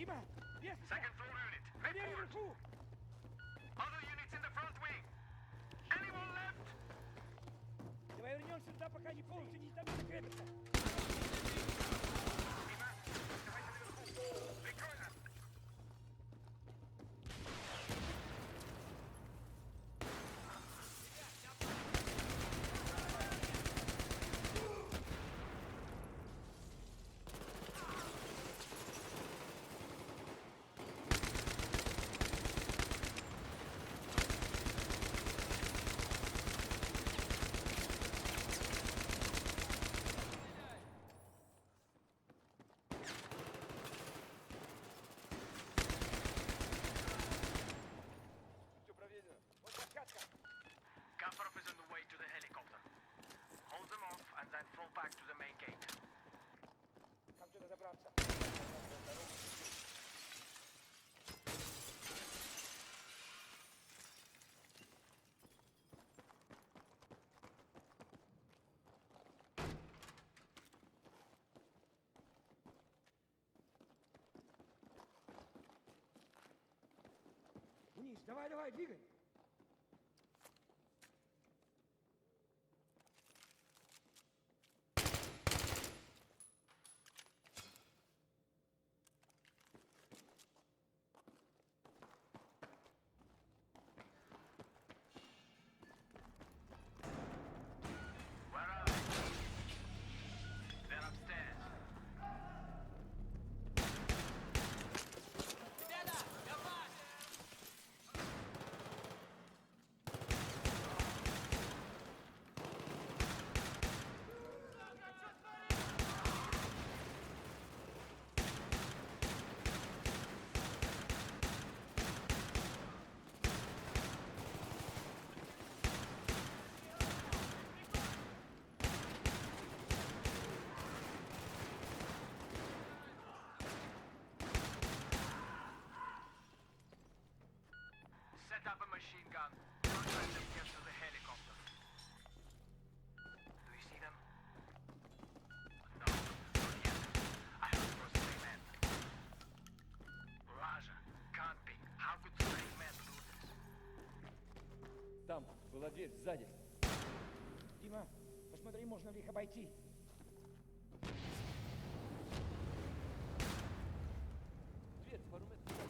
Дима, вес! Second floor unit, Проверь report. вверху! Other units in the front wing. Anyone left? Давай вернемся туда, пока не полностью не добьем крепится. Дима, оставайся наверху. Прикрой нас. Все проверено. Вот площадка. Kasparov is on the way to the helicopter. Hold them off and then fall back to the main gate. Как туда добраться? Вниз, давай, давай, двигай. Where are they? They're upstairs. Set up a machine gun. Don't let them get to the helicopter. Do you see them? No, not yet. I have to cross three men. Raja, camping. How could three men do this? Там была дверь сзади. Дима, посмотри, можно ли их обойти. Дверь, пару метров.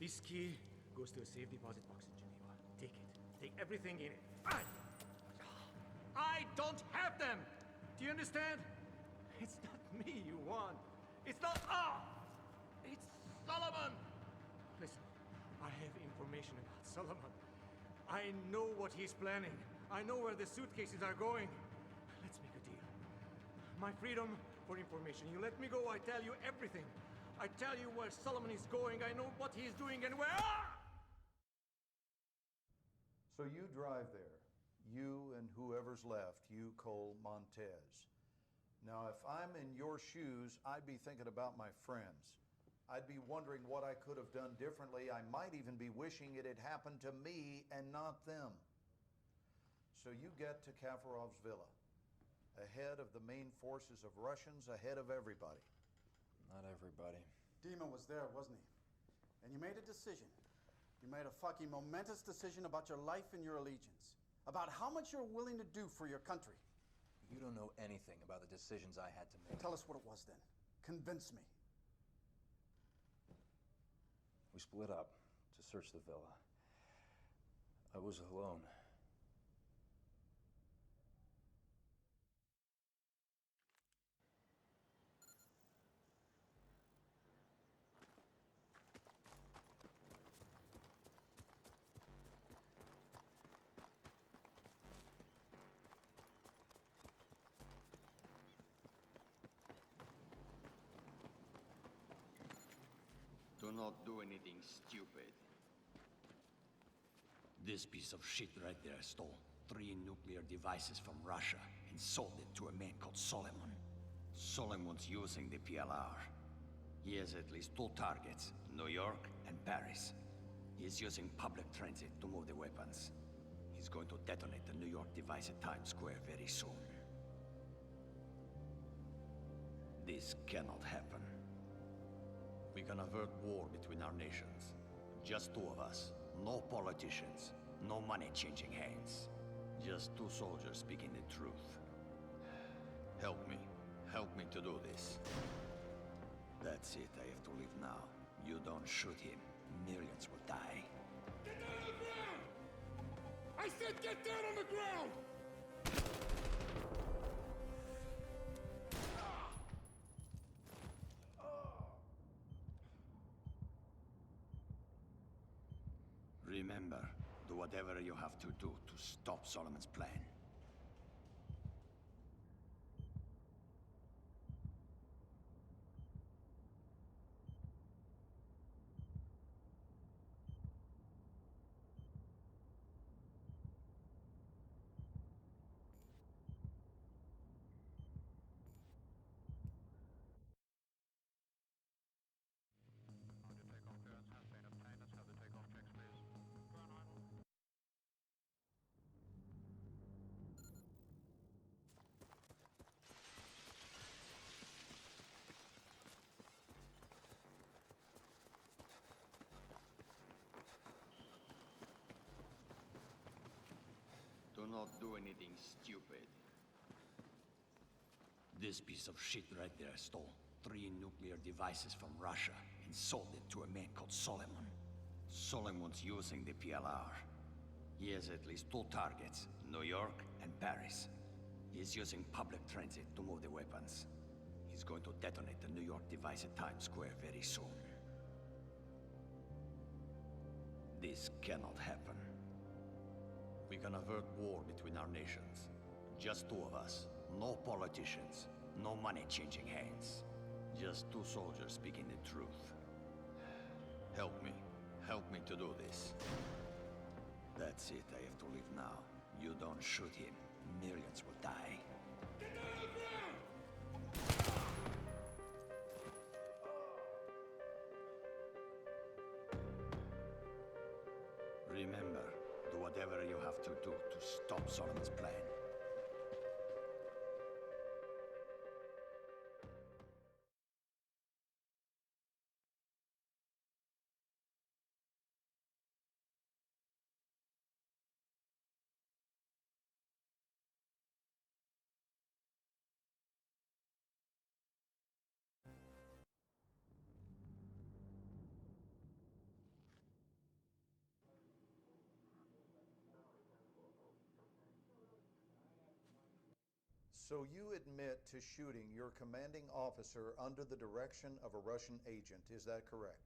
This key goes to a safe deposit box in Geneva. Take it. Take everything in it. I don't have them! Do you understand? It's not me you want. It's not... It's Solomon! Listen, I have information about Solomon. I know what he's planning. I know where the suitcases are going. Let's make a deal. My freedom for information. You let me go, I tell you everything. I tell you where Solomon is going. I know what he's doing and where... So you drive there. You and whoever's left, you, Cole, Montez. Now, if I'm in your shoes, I'd be thinking about my friends. I'd be wondering what I could have done differently. I might even be wishing it had happened to me and not them. So you get to Kafarov's villa, ahead of the main forces of Russians, ahead of everybody. Not everybody. Dima was there, wasn't he? And you made a decision. You made a fucking momentous decision about your life and your allegiance. About how much you're willing to do for your country. You don't know anything about the decisions I had to make. Tell us what it was then. Convince me. We split up to search the villa. I was alone. Do not do anything stupid. This piece of shit right there stole 3 nuclear devices from Russia and sold it to a man called Solomon. Solomon's using the PLR. He has at least 2 targets, New York and Paris. He's using public transit to move the weapons. He's going to detonate the New York device at Times Square very soon. This cannot happen. We can avert war between our nations. Just 2 of us. No politicians. No money changing hands. Just 2 soldiers speaking the truth. Help me. Help me to do this. That's it. I have to leave now. You don't shoot him. Millions will die. Get down on the ground! I said get down on the ground! Remember, do whatever you have to do to stop Solomon's plan. Do not do anything stupid. This piece of shit right there stole 3 nuclear devices from Russia and sold it to a man called Solomon. Solomon's using the PLR. He has at least 2 targets, New York and Paris. He's using public transit to move the weapons. He's going to detonate the New York device at Times Square very soon. This cannot happen. We can avert war between our nations. Just 2 of us. No politicians. No money changing hands. Just 2 soldiers speaking the truth. Help me. Help me to do this. That's it. I have to leave now. You don't shoot him. Millions will die. Get down on the ground! Remember, do whatever you have to do to stop Solomon's plan. So you admit to shooting your commanding officer under the direction of a Russian agent, is that correct?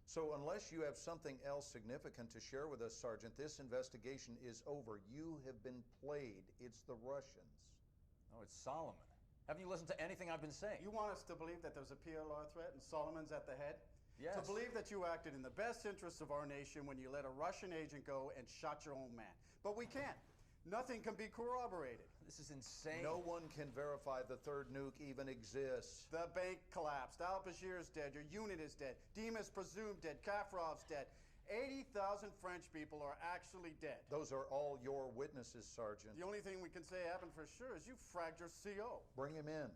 So unless you have something else significant to share with us, Sergeant, this investigation is over. You have been played. It's the Russians. No, it's Solomon. Haven't you listened to anything I've been saying? You want us to believe that there's a PLR threat and Solomon's at the head? Yes. To believe that you acted in the best interests of our nation when you let a Russian agent go and shot your own man. But we can't. Nothing can be corroborated. This is insane. No one can verify the third nuke even exists. The bank collapsed. Al-Bashir's dead. Your unit is dead. Dima's presumed dead. Kafrov's dead. 80,000 French people are actually dead. Those are all your witnesses, Sergeant. The only thing we can say happened for sure is you fragged your CO. Bring him in.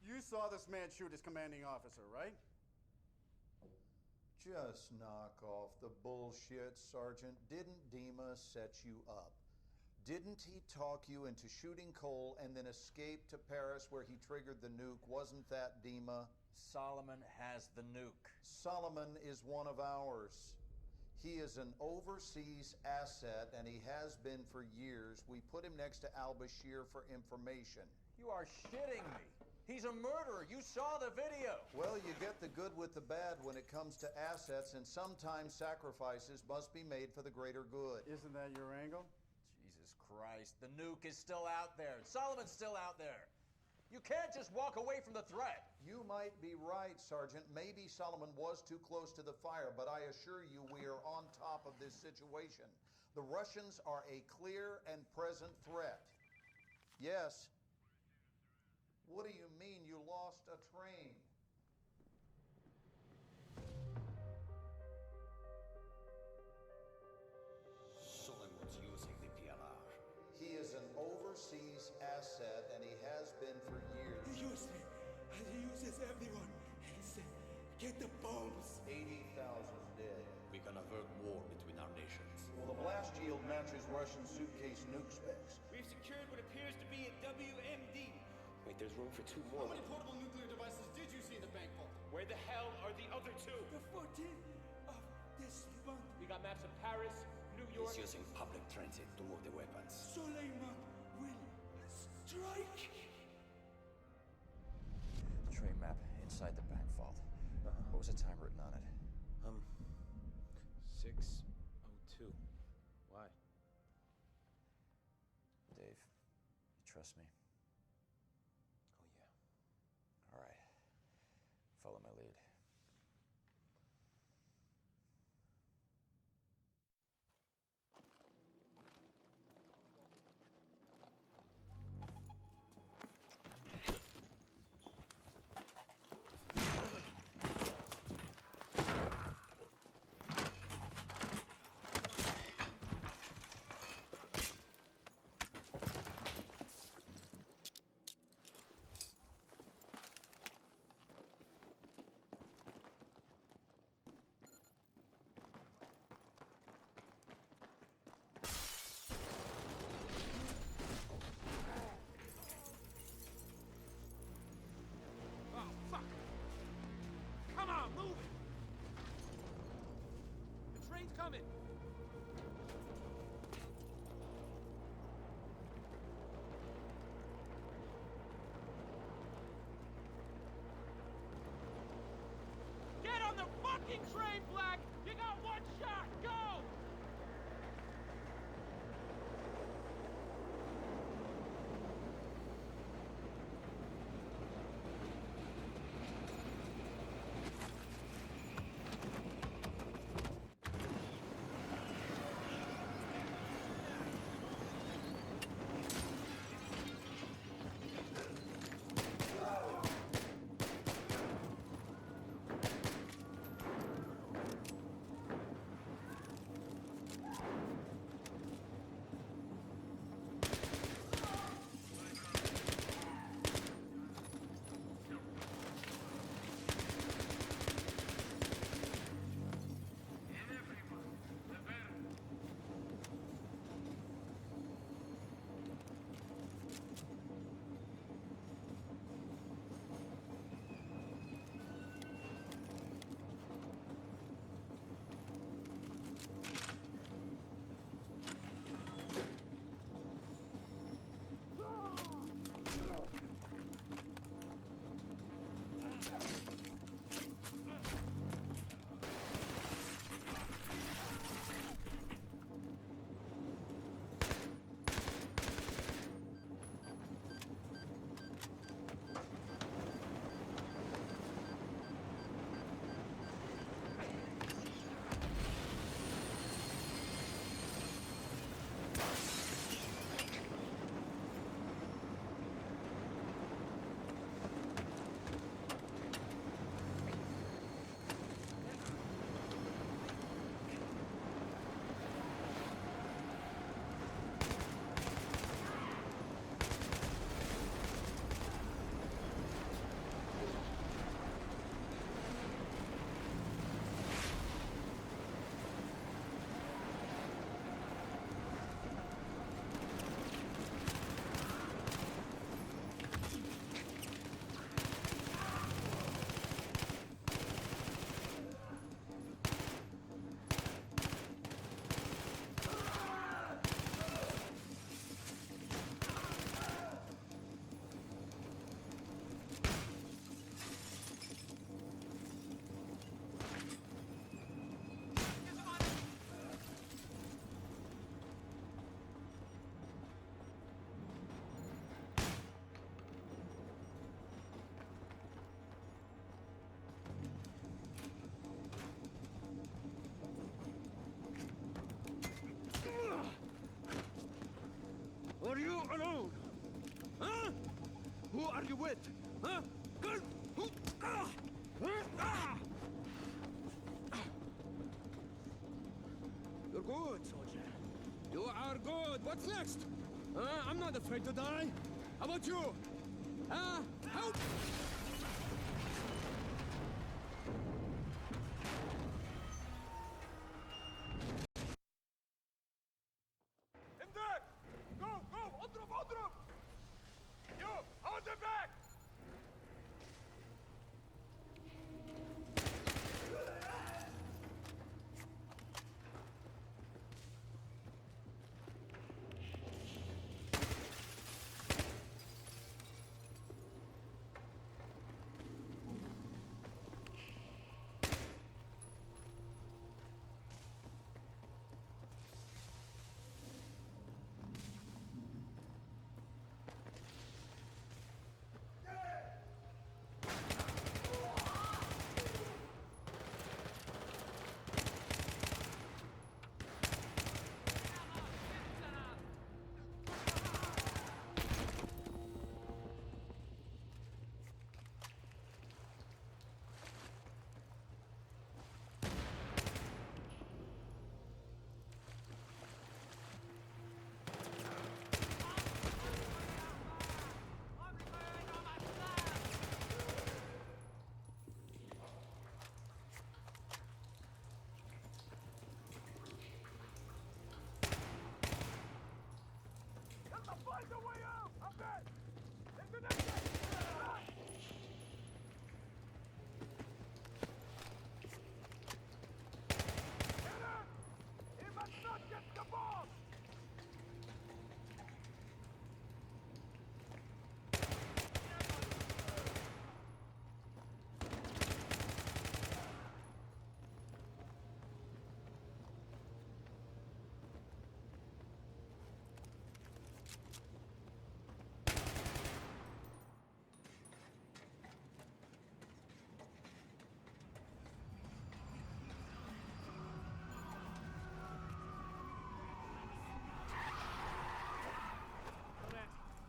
You saw this man shoot his commanding officer, right? Just knock off the bullshit, Sergeant. Didn't Dima set you up? Didn't he talk you into shooting Cole and then escape to Paris where he triggered the nuke? Wasn't that Dima? Solomon has the nuke. Solomon is one of ours. He is an overseas asset, and he has been for years. We put him next to al-Bashir for information. You are shitting me. He's a murderer. You saw the video. Well, you get the good with the bad when it comes to assets, and sometimes sacrifices must be made for the greater good. Isn't that your angle? Jesus Christ. The nuke is still out there. Solomon's still out there. You can't just walk away from the threat. You might be right, Sergeant. Maybe Solomon was too close to the fire, but I assure you we are on top of this situation. The Russians are a clear and present threat. Yes. What do you mean you lost a train? Solomon's using the PLR. He is an overseas asset, and he has been for years. He used me, and he uses everyone. He said, get the bombs. 80,000 dead. We can avert war between our nations. Well, the blast yield matches Russian suitcase nuke specs. We've secured what appears to be a WMD. Wait, there's room for two How more. many portable nuclear devices did you see in the bank vault? Where the hell are the other two? The 14th of this month, We got maps of Paris, New York. He's using public transit to move the weapons. Suleiman will strike. The train map inside the bank vault. What was the time written on it? 6:02. Why? Dave, you trust me? Oh, yeah. All right. Follow my lead. Oh, fuck! Come on, move it! The train's coming! Get on the fucking train, Black! You got one shot! Go! Who are you with? Huh? Good. Who? Ah! Ah! You're good, soldier. You are good. What's next? I'm not afraid to die. How about you? Help! In there! Go! Go! اضرب! اضرب! You! Hold him back! Find a way out! Up there! Into the exit! Get him! He must not get the ball!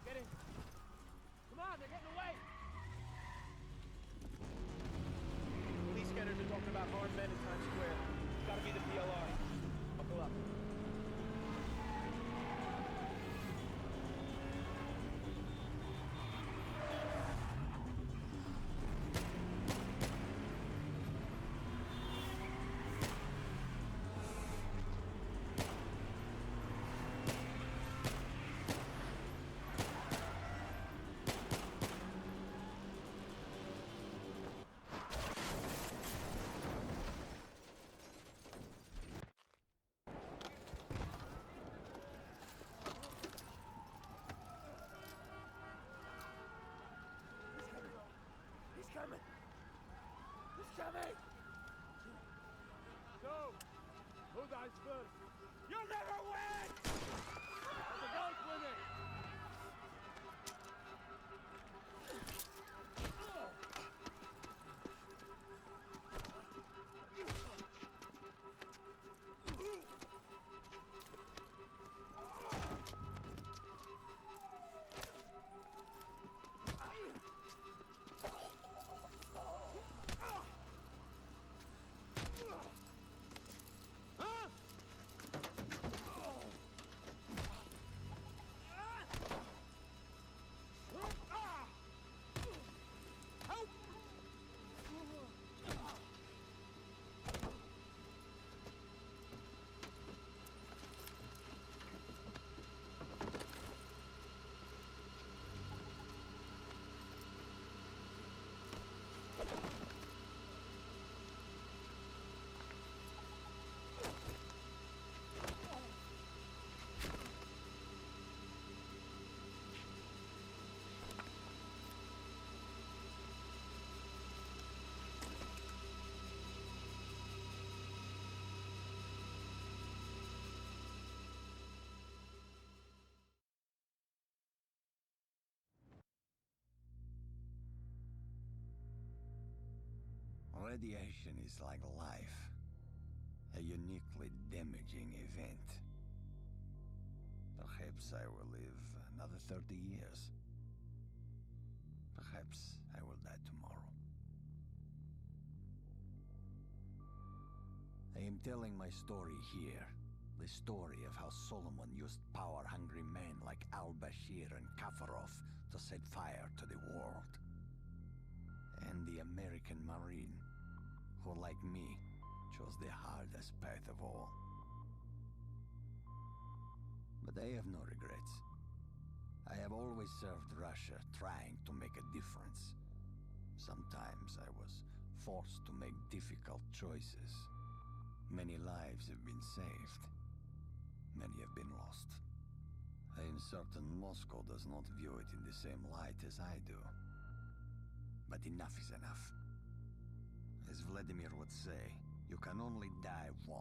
Get in. Come on, they're getting away. Police scanners are talking about armed men in Times Square. It's gotta be the PLR. Buckle up. Coming! He's coming! So, who dies first? You'll never win! But the guy's winning! Radiation is like life, a uniquely damaging event. Perhaps I will live another 30 years. am telling my story here. The story of how Solomon used power-hungry men like al-Bashir and Kafarov to set fire to the world. And the American Marine, who, like me, chose the hardest path of all. But I have no regrets. I have always served Russia, trying to make a difference. Sometimes I was forced to make difficult choices. Many lives have been saved. Many have been lost. I am certain Moscow does not view it in the same light as I do. But enough is enough. As Vladimir would say, you can only die once.